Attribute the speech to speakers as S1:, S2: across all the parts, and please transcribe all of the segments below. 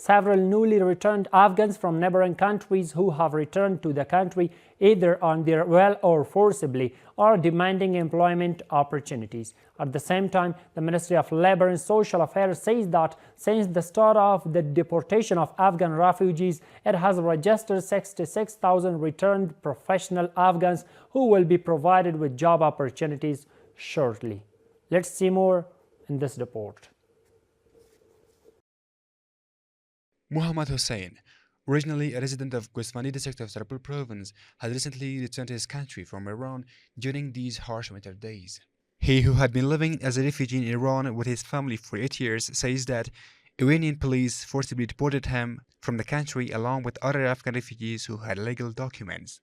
S1: several newly returned Afghans from neighboring countries who have returned to the country either on their will or forcibly are demanding employment opportunities. At the same time, the Ministry of Labor and Social Affairs says that since the start of the deportation of Afghan refugees, it has registered 66,000 returned professional Afghans who will be provided with job opportunities shortly. Let's see more in this report.
S2: Muhammad Hussein, originally a resident of Ghuzmani district of Sarpur province, has recently returned to his country from Iran during these harsh winter days. He, who had been living as a refugee in Iran with his family for 8 years, says that Iranian police forcibly deported him from the country along with other Afghan refugees who had legal documents.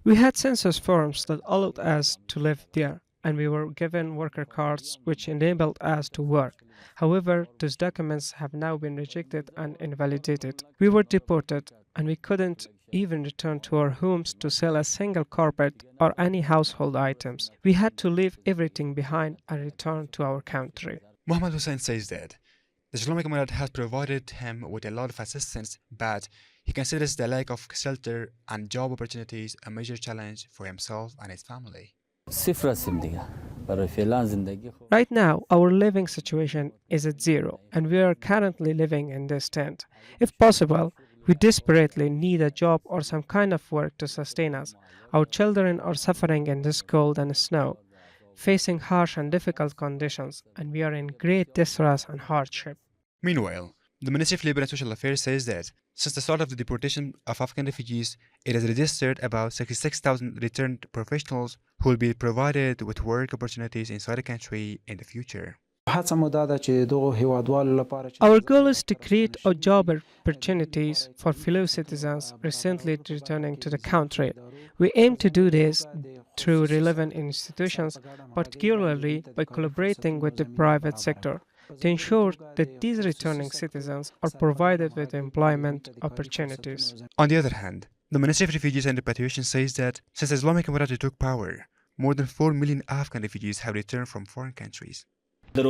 S3: We
S4: had census forms that allowed us to live there, and we were given worker cards which enabled us to work. However, those documents have now been rejected and invalidated. We were deported, and we couldn't even return to our homes to sell a single carpet or any household items. We had to leave everything behind and return to our country.
S2: Muhammad Hussein says that the Islamic Emirate has provided him with a lot of assistance, but he considers the lack of shelter and job opportunities a major challenge for himself and his family.
S4: Right now, our living situation is at zero, and we are currently living in this tent. If possible, we desperately need a job or some kind of work to sustain us. Our children are suffering in this cold and snow, facing harsh and difficult conditions, and we are in great distress and hardship.
S2: Meanwhile, the Ministry of Labor and Social Affairs says that since the start of the deportation of Afghan refugees, it has registered about 66,000 returned professionals who will be provided with work opportunities inside the country in the future.
S4: Our goal is to create job opportunities for fellow citizens recently returning to the country. We aim to do this through relevant institutions, particularly by collaborating with the private sector, to ensure that these returning citizens are provided with employment opportunities.
S2: On the other hand, the Ministry of Refugees and Repatriation says that since the Islamic Emirate took power, more than 4 million Afghan refugees have returned from foreign countries.
S4: Their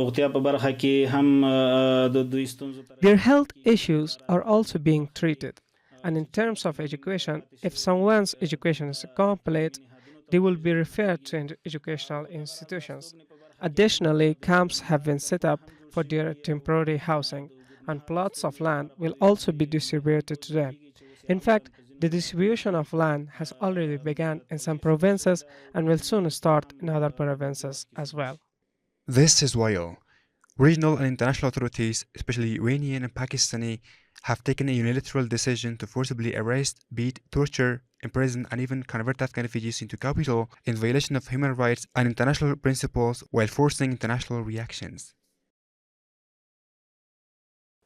S4: health issues are also being treated, and in terms of education, if someone's education is incomplete, they will be referred to educational institutions. Additionally, camps have been set up for their temporary housing, and plots of land will also be distributed to them. In fact, the distribution of land has already begun in some provinces and will soon start in other provinces as well.
S2: This is while regional and international authorities, especially Iranian and Pakistani, have taken a unilateral decision to forcibly arrest, beat, torture, imprison, and even convert Afghan refugees into capital in violation of human rights and international principles while forcing international reactions.